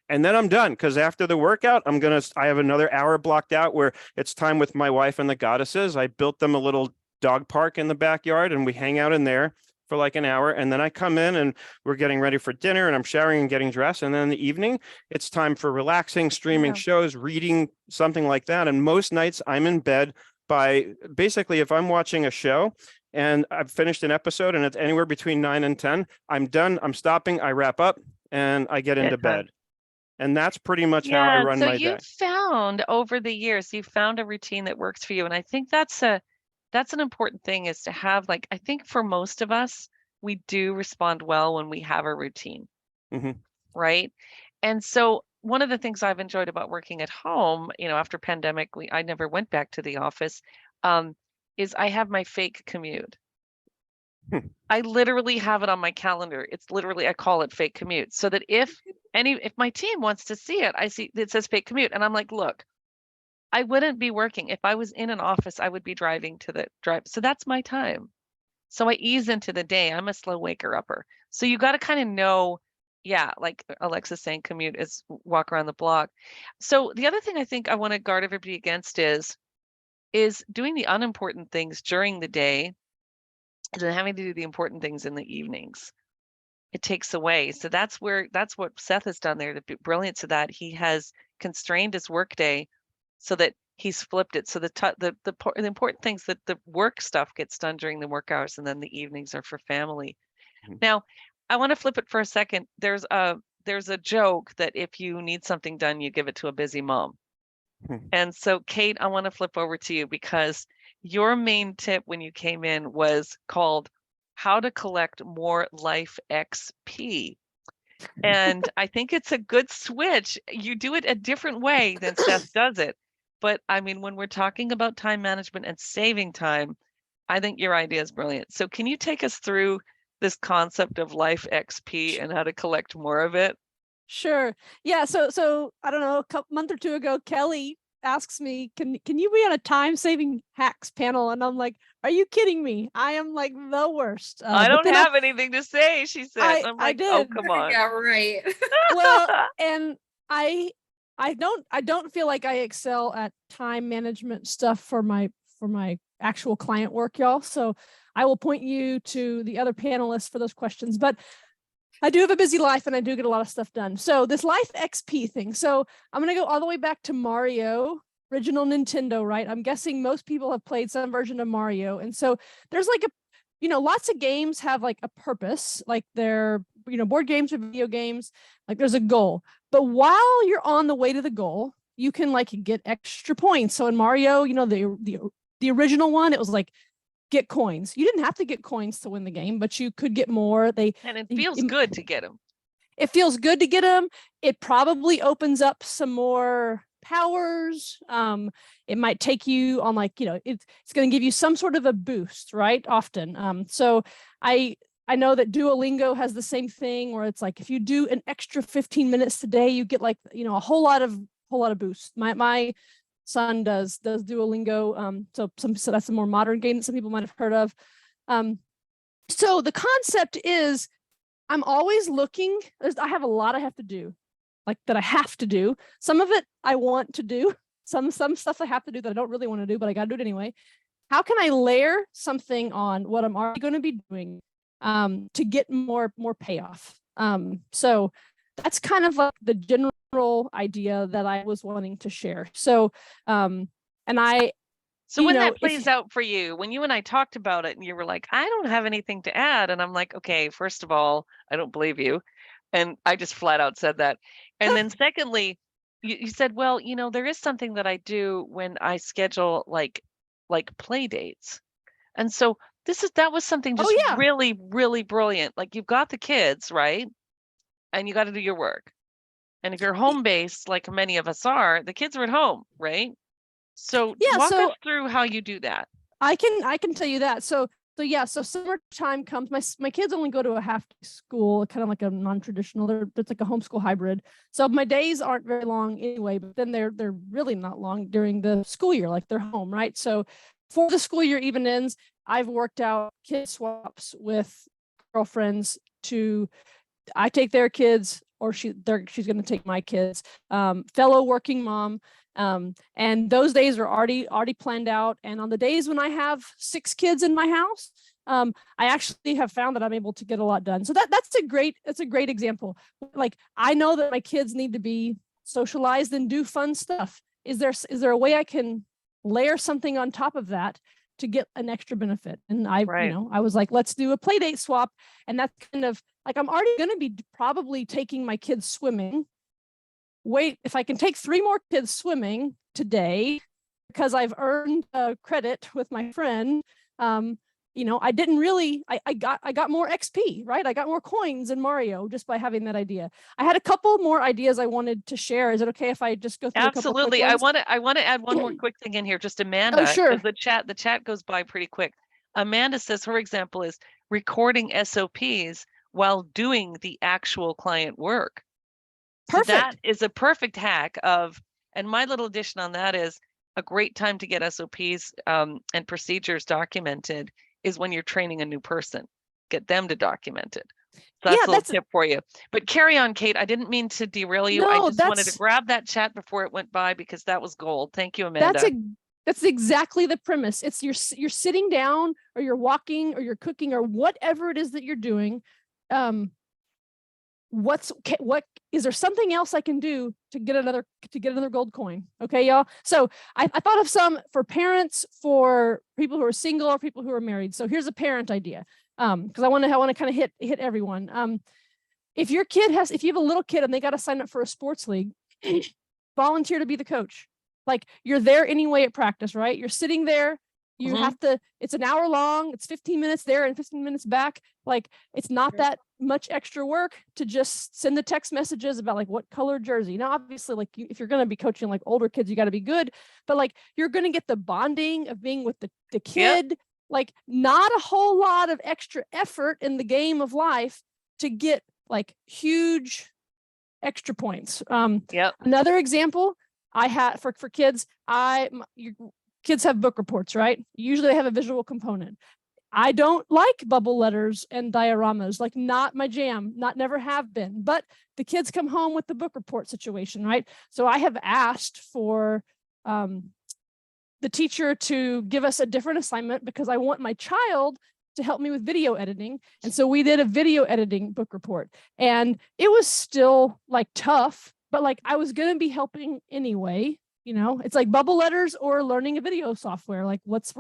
And then I'm done, because after the workout, I have another hour blocked out where it's time with my wife and the goddesses. I built them a little dog park in the backyard, and we hang out in there for like an hour. And then I come in and we're getting ready for dinner, and I'm showering and getting dressed. And then in the evening, it's time for relaxing, streaming Yeah. shows, reading, something like that. And most nights I'm in bed by basically, if I'm watching a show and I've finished an episode and it's anywhere between 9 and 10, I'm done. I'm stopping. I wrap up and I get into Bedtime. bed. And that's pretty much how I run So my day. you found over the years, you found a routine that works for you. And I think that's an important thing, is to have, like, I think for most of us, we do respond well when we have a routine. Mhm. Right. And so one of the things I've enjoyed about working at home, after pandemic, I never went back to the office, is I have my fake commute. Hmm. I literally have it on my calendar. It's literally, I call it fake commute, so that if my team wants to see it, I see it says fake commute. And I'm like, look, I wouldn't be working. If I was in an office, I would be driving to the drive. So that's my time. So I ease into the day. I'm a slow waker upper. So you got to kind of know, yeah, like Alexa's saying, commute is walk around the block. So the other thing I think I want to guard everybody against is doing the unimportant things during the day and then having to do the important things in the evenings. It takes away. So that's what Seth has done there. The brilliance of that, he has constrained his workday so that he's flipped it. So the important things, that the work stuff gets done during the work hours, and then the evenings are for family. Mhm. Now, I want to flip it for a second. There's a joke that if you need something done, you give it to a busy mom. Mhm. And so, Kate, I want to flip over to you, because your main tip when you came in was called how to collect more life XP. And I think it's a good switch. You do it a different way than Seth does it. But I mean, when we're talking about time management and saving time, I think your idea is brilliant. So can you take us through this concept of life XP and how to collect more of it? Sure. Yeah. So I don't know, month or two ago, Kelly asks me, can you be on a time saving hacks panel? And I'm like, are you kidding me? I am like the worst. I But don't then have anything to say, she said. I'm I like, oh, did. come on. Yeah, right. Well, and I don't feel like I excel at time management stuff for my actual client work, y'all. So I will point you to the other panelists for those questions. But I do have a busy life and I do get a lot of stuff done. So this life XP thing. So I'm going to go all the way back to Mario, original Nintendo, right? I'm guessing most people have played some version of Mario. And so there's like lots of games have like a purpose, like they're, board games or video games, like there's a goal. But while you're on the way to the goal, you can like get extra points. So in Mario, the original one, it was like get coins. You didn't have to get coins to win the game, but you could get more. And it feels good to get them. It feels good to get them. It probably opens up some more powers. It might take you on it's going to give you some sort of a boost, right? Often. So I know that Duolingo has the same thing where it's like if you do an extra 15 minutes today, you get like a whole lot of boost. My son does Duolingo. So that's a more modern game that some people might have heard of. So the concept is I'm always looking. I have a lot I have to do, like that I have to do. Some of it I want to do. Some stuff I have to do that I don't really want to do, but I got to do it anyway. How can I layer something on what I'm already going to be doing to get more payoff? So that's kind of like the general idea that I was wanting to share. So So when that plays out for you, when you and I talked about it and you were like, I don't have anything to add. And I'm like, okay, first of all, I don't believe you. And I just flat out said that. And then secondly, you said, well, there is something that I do when I schedule like play dates. And so that was something just yeah. really, really brilliant. Like you've got the kids, right? And you got to do your work. And if you're home based, like many of us are, the kids are at home, right? So Yeah, walk so us through how you do that. I can tell you that. So summertime comes. My kids only go to a half day school, kind of like a non-traditional. It's like a homeschool hybrid. So my days aren't very long anyway, but then they're really not long during the school year, like they're home, right? So before the school year even ends, I've worked out kid swaps with girlfriends I take their kids, or she's going to take my kids, fellow working mom. And those days are already planned out. And on the days when I have 6 kids in my house, I actually have found that I'm able to get a lot done. So that's a great example. Like, I know that my kids need to be socialized and do fun stuff. Is there a way I can layer something on top of that to get an extra benefit? And I was like, let's do a play date swap. And that's kind of like, I'm already going to be probably taking my kids swimming. Wait, if I can take 3 more kids swimming today, because I've earned credit with my friend, I didn't really, I got more XP, right? I got more coins in Mario just by having that idea. I had a couple more ideas I wanted to share. Is it okay if I just go through Absolutely. a couple I want to add one more quick thing in here, just Amanda, Oh, sure. because the chat goes by pretty quick. Amanda says her example is recording SOPs while doing the actual client work. Perfect. So that is a perfect hack and my little addition on that is a great time to get SOPs and procedures documented is when you're training a new person. Get them to document it. So that's a little tip for you. But carry on, Kate. I didn't mean to derail you. I just wanted to grab that chat before it went by because that was gold. Thank you, Amanda. That's exactly the premise. It's you're sitting down, or you're walking, or you're cooking, or whatever it is that you're doing. What is there something else I can do to get another gold coin? Okay, y'all. So I thought of some for parents, for people who are single, or people who are married. So here's a parent idea. Because I want to kind of hit everyone. If you have a little kid and they got to sign up for a sports league, volunteer to be the coach. Like, you're there anyway at practice, right? You're sitting there. You have to, it's an hour long, it's 15 minutes there and 15 minutes back. Like, it's not that much extra work to just send the text messages about like what color jersey. Now, obviously, like if you're going to be coaching like older kids, you got to be good, but like you're going to get the bonding of being with the kid. Yep. Like, not a whole lot of extra effort in the game of life to get like huge extra points. Another example I had for kids, kids have book reports, right? Usually they have a visual component. I don't like bubble letters and dioramas, like not my jam, never have been, but the kids come home with the book report situation, right? So I have asked for the teacher to give us a different assignment because I want my child to help me with video editing. And so we did a video editing book report, and it was still like tough, but like I was going to be helping anyway. It's like bubble letters or learning a video software. Like let's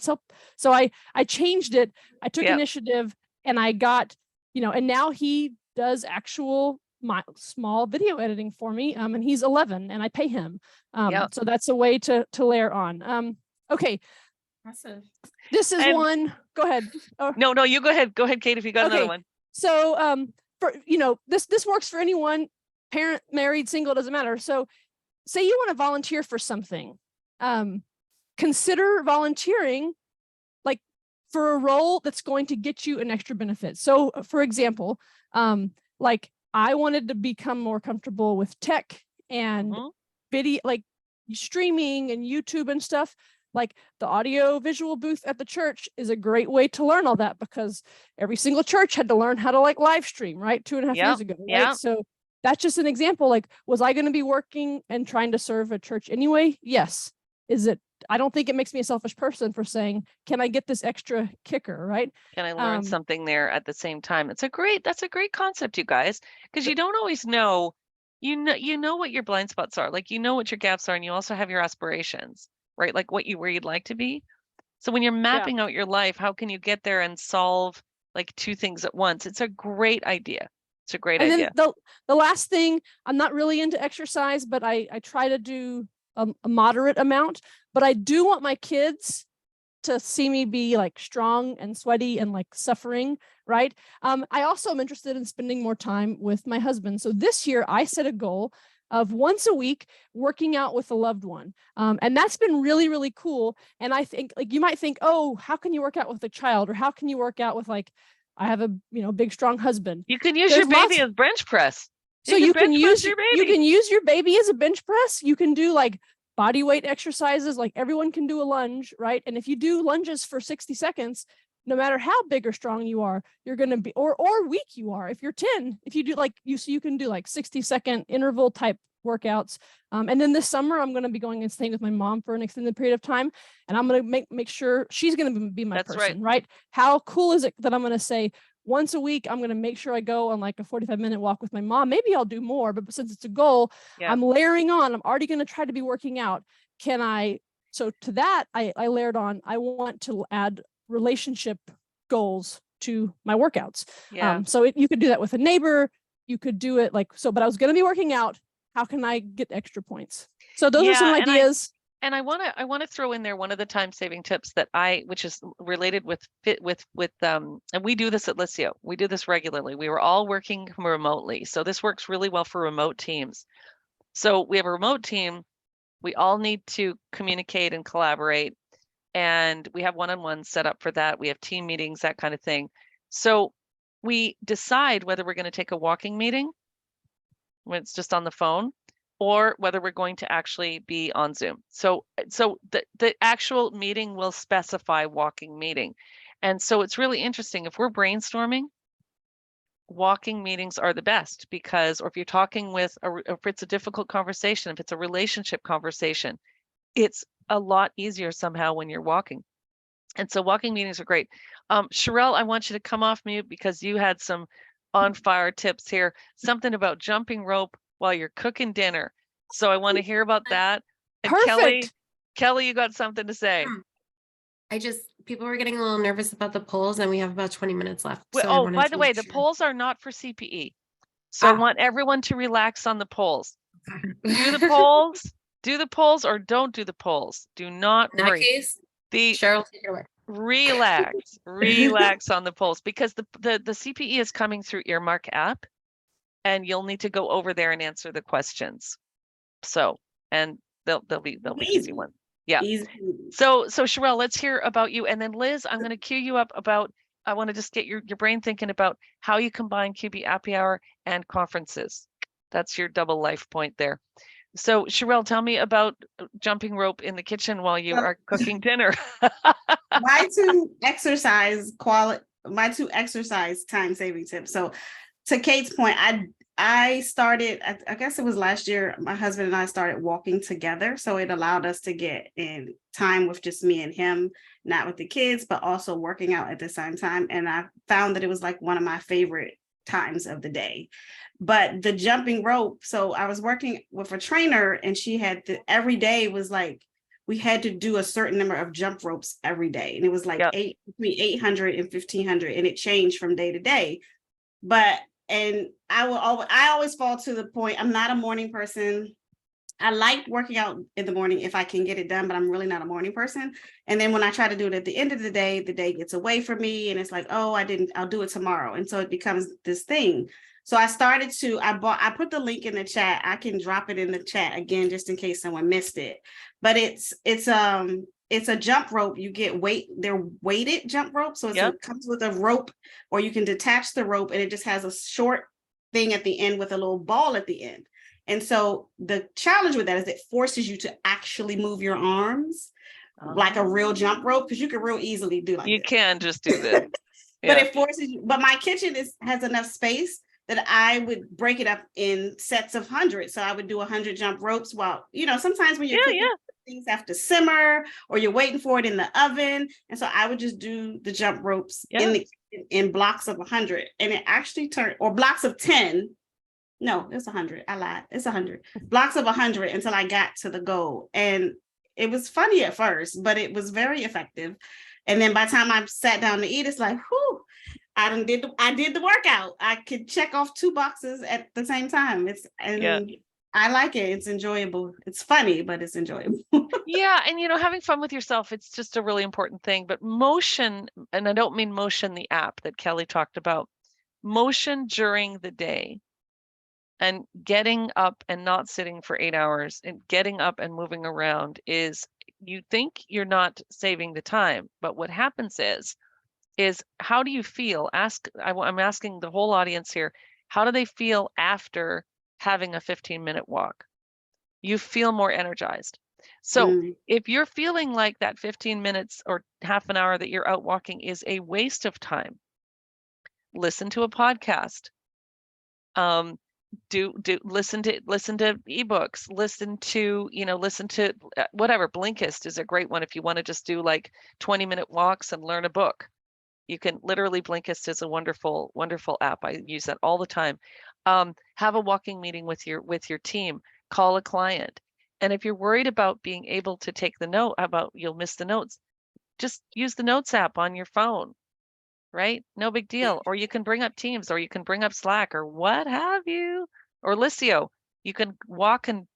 help. So I changed it. I took initiative, and I got, and now he does actual small video editing for me. And he's 11 and I pay him. So that's a way to layer on. Okay. Awesome. This is one. Go ahead. No, you go ahead. Go ahead, Kate, if you got another one. So for this works for anyone, parent, married, single, doesn't matter. So say you want to volunteer for something, consider volunteering like for a role that's going to get you an extra benefit. So for example, like I wanted to become more comfortable with tech and video, like streaming and YouTube and stuff. Like the audio visual booth at the church is a great way to learn all that, because every single church had to learn how to like live stream, right? 2.5 years ago. Right? So that's just an example. Like, was I going to be working and trying to serve a church anyway? Yes. I don't think it makes me a selfish person for saying, can I get this extra kicker, right? Can I learn something there at the same time? That's a great concept, you guys, because you don't always know, you know what your blind spots are, like, what your gaps are, and you also have your aspirations, right? Like where you'd like to be. So when you're mapping out your life, how can you get there and solve like 2 things at once? It's a great idea. It's a great And idea. then the last thing, I'm not really into exercise, but I try to do a moderate amount, but I do want my kids to see me be like strong and sweaty and like suffering, right? I also am interested in spending more time with my husband. So this year I set a goal of once a week working out with a loved one. And that's been really, really cool. And I think like you might think, oh, how can you work out with a child? Or how can you work out with like, I have a big, strong husband. You can use There's your baby lots- as bench press. So you can bench press use your you baby. can use your baby as a bench press. You can do like body weight exercises, like everyone can do a lunge, right? And if you do lunges for 60 seconds, no matter how big or strong you are, you're going to be, or weak you are. If you're 10, if you do like you can do like 60-second interval type workouts. And then this summer, I'm going to be going and staying with my mom for an extended period of time. And I'm going to make sure she's going to be my That's person, right? How cool is it that I'm going to say, once a week, I'm going to make sure I go on like a 45-minute walk with my mom. Maybe I'll do more, but since it's a goal, Yeah. I'm layering on. I'm already going to try to be working out. So to that, I layered on, I want to add relationship goals to my workouts. Yeah. So you could do that with a neighbor. You could do it like, so, but I was going to be working out. How can I get extra points? So those are some Yeah, and ideas. And I want to throw in there one of the time saving tips that which is related with and we do this at Liscio. We do this regularly. We were all working remotely. So this works really well for remote teams. So we have a remote team. We all need to communicate and collaborate. And we have one-on-ones set up for that. We have team meetings, that kind of thing. So we decide whether we're going to take a walking meeting when it's just on the phone, or whether we're going to actually be on Zoom. So the actual meeting will specify walking meeting. And so it's really interesting. If we're brainstorming, walking meetings are the best because, or if you're talking with, if it's a difficult conversation, if it's a relationship conversation, it's a lot easier somehow when you're walking. And so walking meetings are great. Sherelle, I want you to come off mute because you had some on fire tips here, something about jumping rope while you're cooking dinner. So I want to hear about that. And Perfect. Kelly, you got something to say. People were getting a little nervous about the polls and we have about 20 minutes left. Well, So I wanted by to the way, make the sure. polls are not for CPE. So I want everyone to relax on the polls. Do the polls or don't do the polls. Do not In that worry. case, Cheryl, take it away. Relax on the polls because the CPE is coming through Earmark app and you'll need to go over there and answer the questions. So, and they'll be easy ones. Yeah. Easy. So Sherelle, let's hear about you. And then Liz, I'm going to cue you up I want to just get your brain thinking about how you combine QB Happy Hour and conferences. That's your double life point there. So Sherelle, tell me about jumping rope in the kitchen while you are cooking dinner. my two exercise time saving tips. So to Kate's point, I started, I guess it was last year, my husband and I started walking together. So it allowed us to get in time with just me and him, not with the kids, but also working out at the same time. And I found that it was like one of my favorite times of the day. But the jumping rope, so I was working with a trainer and she had every day was like, we had to do a certain number of jump ropes every day. And it was like between 800 and 1500 and it changed from day to day. And I always fall to the point, I'm not a morning person. I like working out in the morning if I can get it done, but I'm really not a morning person. And then when I try to do it at the end of the day gets away from me and it's like, oh, I'll do it tomorrow. And so it becomes this thing. So I put the link in the chat. I can drop it in the chat again, just in case someone missed it. But it's a jump rope. You get they're weighted jump rope. So it comes with a rope, or you can detach the rope and it just has a short thing at the end with a little ball at the end. And so the challenge with that is it forces you to actually move your arms like a real jump rope, because you can real easily do like you this. Can just do this. But it forces you. But my kitchen has enough space that I would break it up in sets of 100. So I would do 100 jump ropes while, sometimes when you're cooking, things have to simmer or you're waiting for it in the oven. And so I would just do the jump ropes in blocks of 100. And it actually turned, or blocks of 10. No, it's 100. I lied. It's 100. Blocks of 100 until I got to the goal. And it was funny at first, but it was very effective. And then by the time I sat down to eat, it's like, whew. I did the workout. I could check off 2 boxes at the same time. I like it. It's enjoyable. It's funny, but it's enjoyable. Yeah, and having fun with yourself, it's just a really important thing. But motion, and I don't mean motion the app that Kelly talked about, motion during the day and getting up and not sitting for 8 hours and getting up and moving around is, you think you're not saving the time, but what happens is how do you feel? I'm asking the whole audience here, how do they feel after having a 15-minute walk? You feel more energized. So if you're feeling like that 15 minutes or half an hour that you're out walking is a waste of time, listen to a podcast. Listen to ebooks, listen to whatever. Blinkist is a great one if you want to just do like 20-minute walks and learn a book. You can literally, Blinkist is a wonderful, wonderful app. I use that all the time. Have a walking meeting with your team, call a client. And if you're worried about being able to take the note, about you'll miss the notes, just use the notes app on your phone, right? No big deal. Or you can bring up Teams, or you can bring up Slack, or what have you, or Listio. You can walk and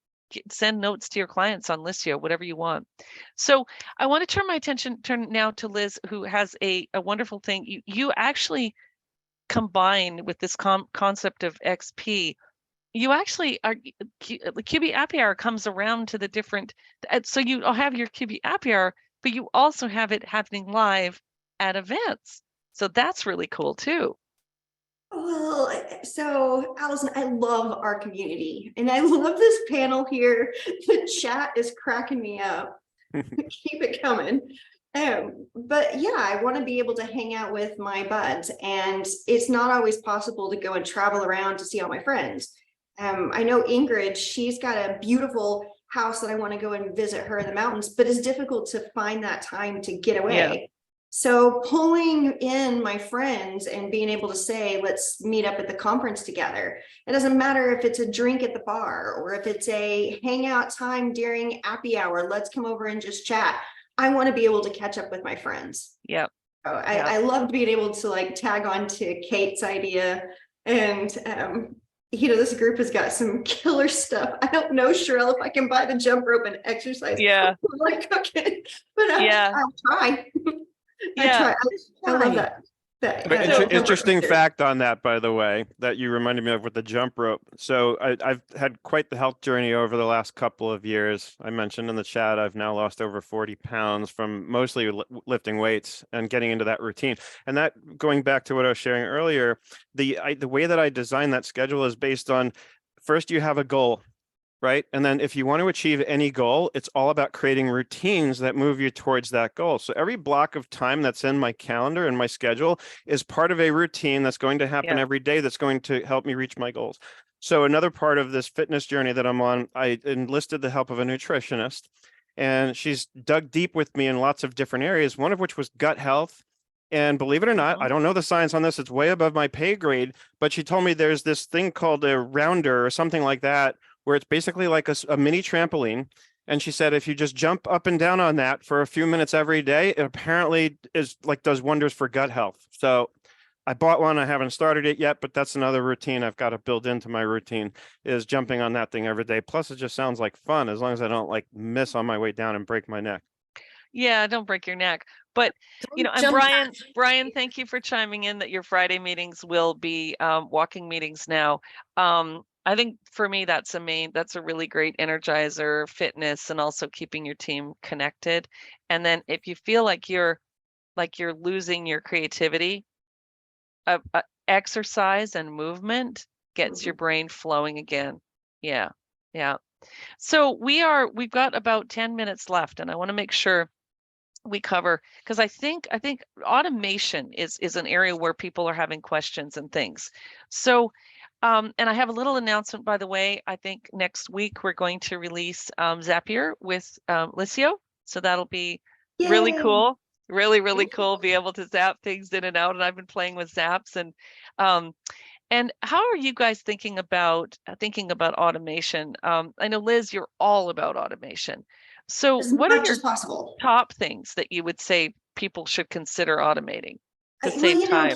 send notes to your clients on Listio, whatever you want. So I want to turn now to Liz, who has a wonderful thing. You actually combine with this concept of XP. You actually are, the QB Happy Hour comes around to the different, so you have your QB Happy Hour, but you also have it happening live at events. So that's really cool too. Well, so Allison, I love our community and I love this panel here. The chat is cracking me up. Keep it coming. But yeah, I want to be able to hang out with my buds, and it's not always possible to go and travel around to see all my friends. I know Ingrid, she's got a beautiful house that I want to go and visit her in the mountains, but it's difficult to find that time to get away. Yeah. So pulling in my friends and being able to say, let's meet up at the conference together. It doesn't matter if it's a drink at the bar or if it's a hangout time during happy hour, let's come over and just chat. I want to be able to catch up with my friends. Yeah. So I loved being able to like tag on to Kate's idea. And, this group has got some killer stuff. I don't know, Sherelle, if I can buy the jump rope and exercise. Yeah. Like cooking, but I'll try. Yeah. I love that. Interesting fact on that, by the way, that you reminded me of with the jump rope. So I've had quite the health journey over the last couple of years. I mentioned in the chat, I've now lost over 40 pounds from mostly lifting weights and getting into that routine. And that, going back to what I was sharing earlier, the way that I design that schedule is based on, first you have a goal, right? And then if you want to achieve any goal, it's all about creating routines that move you towards that goal. So every block of time that's in my calendar and my schedule is part of a routine that's going to happen every day that's going to help me reach my goals. So another part of this fitness journey that I'm on, I enlisted the help of a nutritionist, and she's dug deep with me in lots of different areas, one of which was gut health. And believe it or not, I don't know the science on this. It's way above my pay grade, but she told me there's this thing called a rounder or something like that, where it's basically like a mini trampoline. And she said, if you just jump up and down on that for a few minutes every day, it apparently does wonders for gut health. So I bought one. I haven't started it yet, but that's another routine I've got to build into my routine, is jumping on that thing every day. Plus, it just sounds like fun, as long as I don't miss on my way down and break my neck. Yeah, don't break your neck. But, and Brian, thank you for chiming in that your Friday meetings will be walking meetings now. I think for me, that's a really great energizer, fitness, and also keeping your team connected. And then if you feel like you're losing your creativity, exercise and movement gets your brain flowing again. Yeah. So we've got about 10 minutes left, and I want to make sure we cover, because I think automation is an area where people are having questions and things. So and I have a little announcement, by the way. I think next week we're going to release Zapier with Listio. So that'll be really cool. Really cool. Be able to zap things in and out. And I've been playing with zaps. And how are you guys thinking about automation? I know, Liz, you're all about automation. So what are your top things that you would say people should consider automating to save time?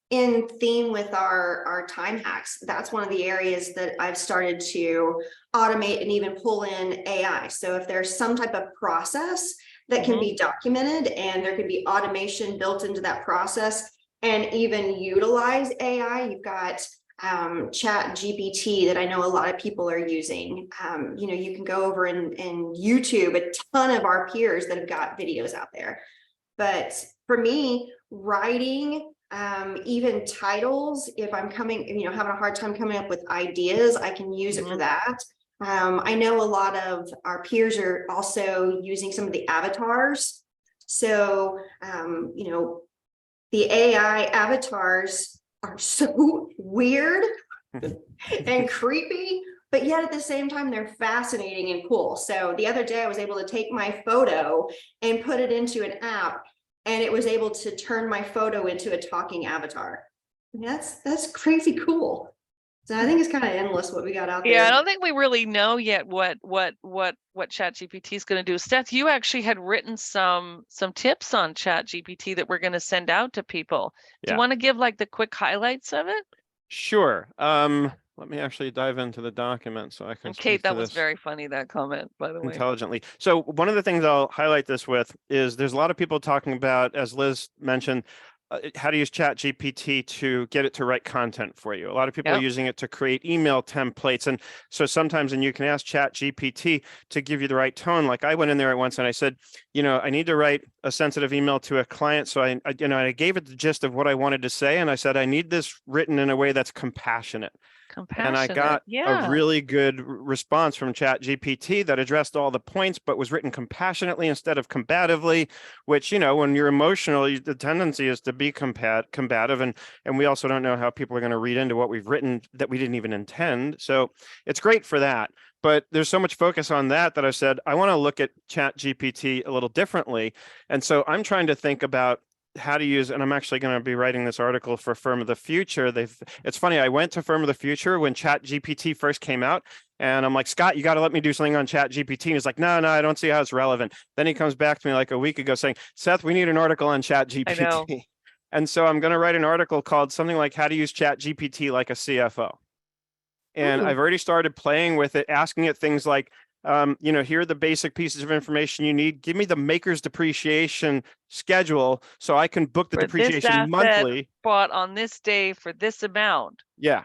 in theme with our time hacks, that's one of the areas that I've started to automate and even pull in AI. So if there's some type of process that can be documented and there can be automation built into that process and even utilize AI, you've got Chat GPT that I know a lot of people are using. You can go over and YouTube a ton of our peers that have got videos out there. But for me, writing, even titles, if I'm having a hard time coming up with ideas, I can use it for that. I know a lot of our peers are also using some of the avatars. So, the AI avatars are so weird and creepy, but yet at the same time, they're fascinating and cool. So the other day I was able to take my photo and put it into an app, and it was able to turn my photo into a talking avatar. And that's crazy cool. So I think it's kind of endless what we got out there. Yeah, I don't think we really know yet what ChatGPT is going to do. Seth, you actually had written some tips on ChatGPT that we're going to send out to people. Do you want to give like the quick highlights of it? Sure. Let me actually dive into the document so I can And Kate, speak to that was this very funny, that comment, by the way. intelligently. So one of the things I'll highlight this with is there's a lot of people talking about, as Liz mentioned, how to use ChatGPT to get it to write content for you. A lot of people are using it to create email templates. And so sometimes, and you can ask ChatGPT to give you the right tone. Like I went in there at once and I said, I need to write a sensitive email to a client. So I gave it the gist of what I wanted to say. And I said, I need this written in a way that's compassionate. And I got a really good response from ChatGPT that addressed all the points, but was written compassionately instead of combatively, which, when you're emotional, the tendency is to be combative. And we also don't know how people are going to read into what we've written that we didn't even intend. So it's great for that. But there's so much focus on that I said, I want to look at ChatGPT a little differently. And so I'm trying to think about how to use, and I'm actually going to be writing this article for Firm of the Future. It's funny, I went to Firm of the Future when ChatGPT first came out, and I'm like, Scott, you got to let me do something on ChatGPT. And he's like, no, I don't see how it's relevant. Then he comes back to me like a week ago saying, Seth, we need an article on ChatGPT. And so I'm going to write an article called something like how to use ChatGPT like a CFO. And I've already started playing with it, asking it things like, here are the basic pieces of information you need. Give me the maker's depreciation schedule so I can book the depreciation monthly. Bought on this day for this amount. Yeah.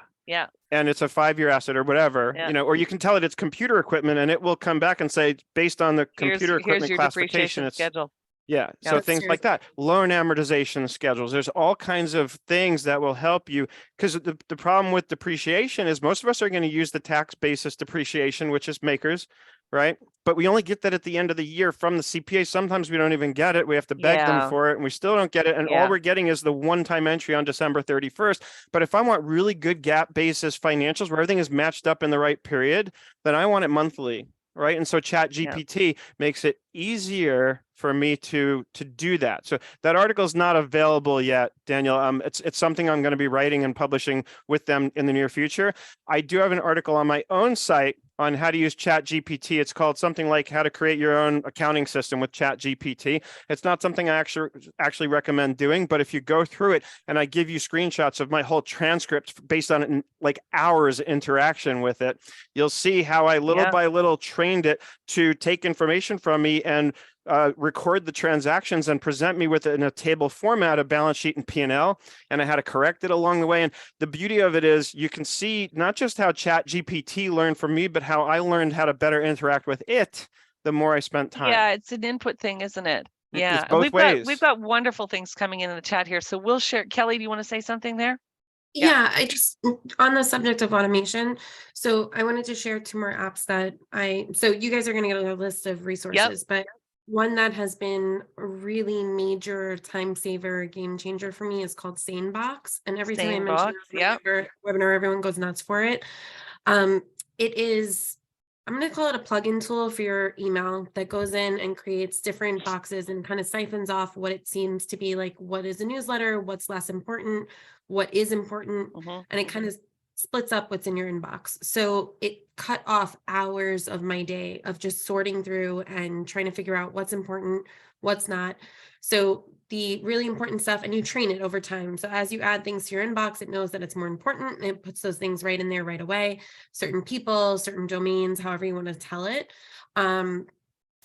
And it's a 5-year asset or whatever, or you can tell it it's computer equipment and it will come back and say, based on the computer equipment classification, it's schedule. Yeah. So things like that, loan amortization schedules, there's all kinds of things that will help you, because the problem with depreciation is most of us are going to use the tax basis depreciation, which is makers, right? But we only get that at the end of the year from the CPA. Sometimes we don't even get it. We have to beg them for it and we still don't get it. And all we're getting is the one-time entry on December 31st. But if I want really good GAAP basis financials where everything is matched up in the right period, then I want it monthly. Right. And so ChatGPT makes it easier for me to do that. So that article is not available yet, Daniel. It's something I'm going to be writing and publishing with them in the near future. I do have an article on my own site on how to use ChatGPT. It's called something like how to create your own accounting system with ChatGPT. It's not something I actually recommend doing, but if you go through it and I give you screenshots of my whole transcript based on it in like hours interaction with it, you'll see how I little by little trained it to take information from me and record the transactions and present me with it in a table format, a balance sheet and P&L, and I had to correct it along the way. And the beauty of it is you can see not just how ChatGPT learned from me, but how I learned how to better interact with it the more I spent time. Yeah, it's an input thing, isn't it? Yeah, it's both ways. We've got wonderful things coming in the chat here, so we'll share. Kelly, do you want to say something there? Yeah, I just, on the subject of automation, so I wanted to share 2 more apps that so you guys are going to get a list of resources, but one that has been a really major time saver, game changer for me is called SaneBox. And every time I mention it webinar, everyone goes nuts for it. It is, I'm going to call it a plugin tool for your email that goes in and creates different boxes and kind of siphons off what it seems to be like, what is a newsletter, what's less important, what is important, and it kind of splits up what's in your inbox. So it cut off hours of my day of just sorting through and trying to figure out what's important, what's not. So the really important stuff and you train it over time. So as you add things to your inbox, it knows that it's more important and it puts those things right in there right away. Certain people, certain domains, however you want to tell it. And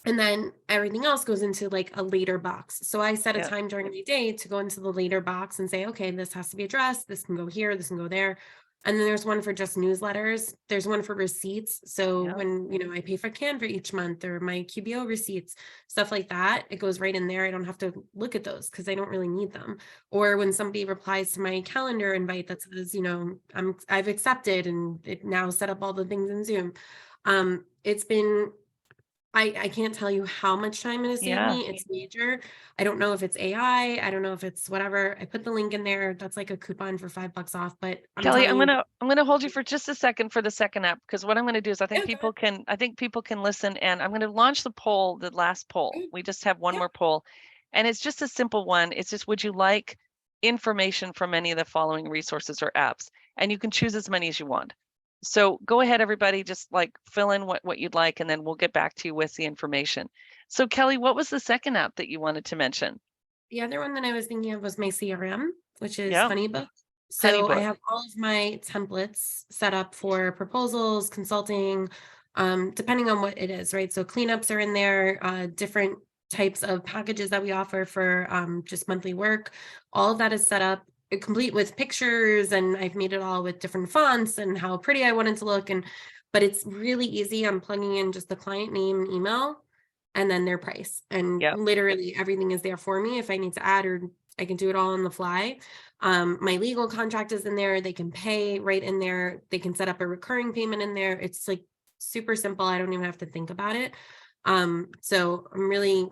then everything else goes into like a later box. So I set a Yeah. time during my day to go into the later box and say, okay, this has to be addressed. This can go here. This can go there. And then there's one for just newsletters. There's one for receipts. So Yeah. when, you know, I pay for Canva each month or my QBO receipts, stuff like that, it goes right in there. I don't have to look at those because I don't really need them. Or when somebody replies to my calendar invite that says, you know, I've accepted and it now set up all the things in Zoom. It's been, I can't tell you how much time it has saved Yeah. me. It's major. I don't know if it's AI. I don't know if it's whatever. I put the link in there. That's like a coupon for $5 off, but I'm Kelly, telling you. I'm gonna hold you for just a second for the second app, because what I'm gonna do is I Yeah, think go people can listen, and I'm gonna launch the poll, the last poll. ahead. We just have one Yeah. more poll, and it's just a simple one. It's just, would you like information from any of the following resources or apps? And you can choose as many as you want. So go ahead, everybody, just like fill in what you'd like, and then we'll get back to you with the information. So Kelly, what was the second app that you wanted to mention? The other one that I was thinking of was my CRM, which is Yeah, HoneyBook. So I HoneyBook. have all of my templates set up for proposals, consulting, depending on what it is, right? So cleanups are in there, different types of packages that we offer for just monthly work. All of that is set up, complete with pictures, and I've made it all with different fonts and how pretty I want it to look. But it's really easy. I'm plugging in just the client name and email and then their price. And Yep. literally everything is there for me. If I need to add, or I can do it all on the fly. My legal contract is in there. They can pay right in there. They can set up a recurring payment in there. It's like super simple. I don't even have to think about it. So I'm really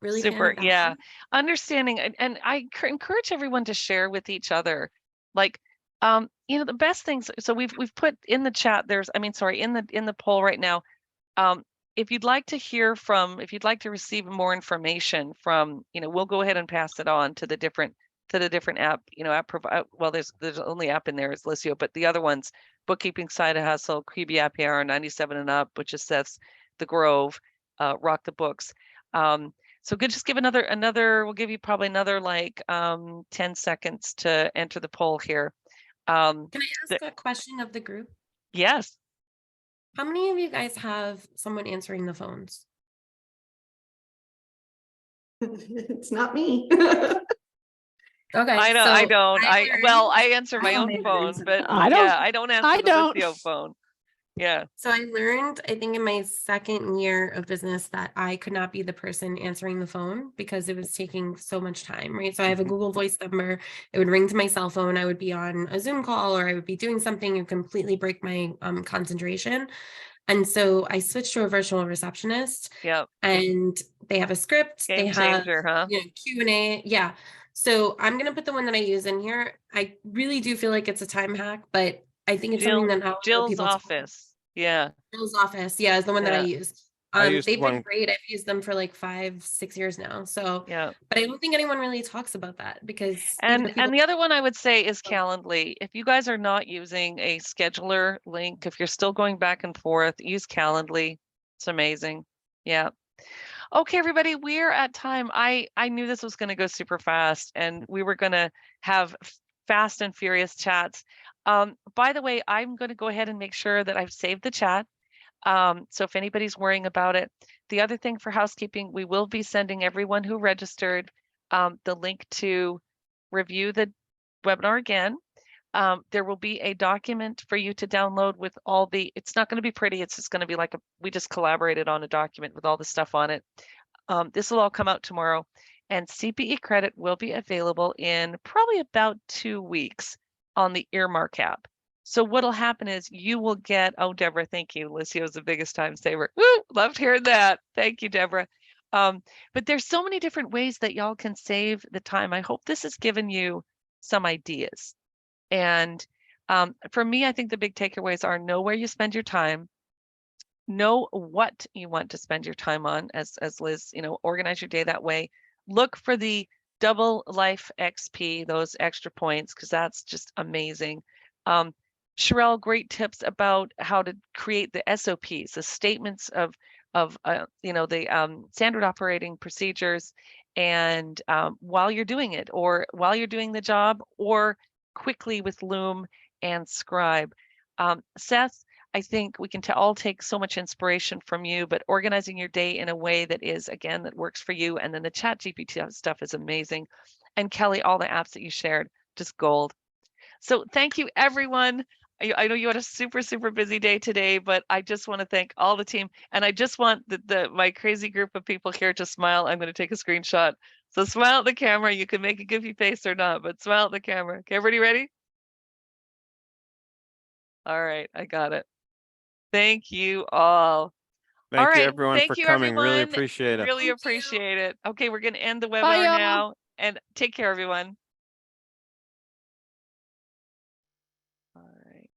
fan Super. of that Yeah. one. Understanding. And I encourage everyone to share with each other. Like, you know, the best things. So we've put in the chat, in the poll right now. If you'd like to receive more information from, you know, we'll go ahead and pass it on to the different app, you know, well, there's only app in there is Lisio, but the other ones, Bookkeeping Side Hustle, QB App here, 97 and up, which is Seth's, The Grove, Rock the Books. So good, just give we'll give you probably another like 10 seconds to enter the poll here. Can I ask a question of the group? Yes. How many of you guys have someone answering the phones? It's not me. Okay, I don't. I answer my own don't phone, answer the but phone. I don't. yeah, I don't answer I the don't. Lisio phone. Yeah. So I learned, I think in my second year of business, that I could not be the person answering the phone because it was taking so much time, right? So I have a Google Voice number. It would ring to my cell phone. I would be on a Zoom call or I would be doing something and completely break my concentration. And so I switched to a virtual receptionist. Yep. And they have a script. They Game have, changer, huh? you know, Q&A. Yeah. So I'm going to put the one that I use in here. I really do feel like it's a time hack, but I think it's something that not a lot of Jill's people talk about. office. Yeah. Jill's office, yeah, is the one that I Yeah. use. I used They've been one. great. I've used them for like 5-6 years now. So, Yeah. but I don't think anyone really talks about that because And the other one I would say is Calendly. If you guys are not using a scheduler link, if you're still going back and forth, use Calendly. It's amazing. Yeah. Okay, everybody, we're at time. I knew this was going to go super fast and we were going to have fast and furious chats. By the way, I'm going to go ahead and make sure that I've saved the chat. So if anybody's worrying about it, the other thing for housekeeping, we will be sending everyone who registered the link to review the webinar again. There will be a document for you to download with all it's not going to be pretty. It's just going to be like we just collaborated on a document with all the stuff on it. This will all come out tomorrow, and CPE credit will be available in probably about 2 weeks on the Earmark app. So what'll happen is you will get, oh, Deborah, thank you. Licio is the biggest time saver. Woo, loved hearing that. Thank you, Deborah. But there's so many different ways that y'all can save the time. I hope this has given you some ideas. And for me, I think the big takeaways are know where you spend your time, know what you want to spend your time on, as Liz, you know, organize your day that way. Look for the double life XP, those extra points, because that's just amazing. Sherelle, great tips about how to create the SOPs, the statements of the standard operating procedures, and while you're doing it, or while you're doing the job, or quickly with Loom and Scribe. Seth, I think we can all take so much inspiration from you, but organizing your day in a way that is, again, that works for you. And then the chat GPT stuff is amazing. And Kelly, all the apps that you shared, just gold. So thank you, everyone. I know you had a super, super busy day today, but I just want to thank all the team. And I just want my crazy group of people here to smile. I'm going to take a screenshot. So smile at the camera. You can make a goofy face or not, but smile at the camera. Okay, everybody ready? All right, I got it. Thank you all. All Thank you right, everyone thank for you, coming. Really everyone. appreciate it. Really appreciate it. Okay, we're going to end the Bye, webinar y'all. now, and take care, everyone.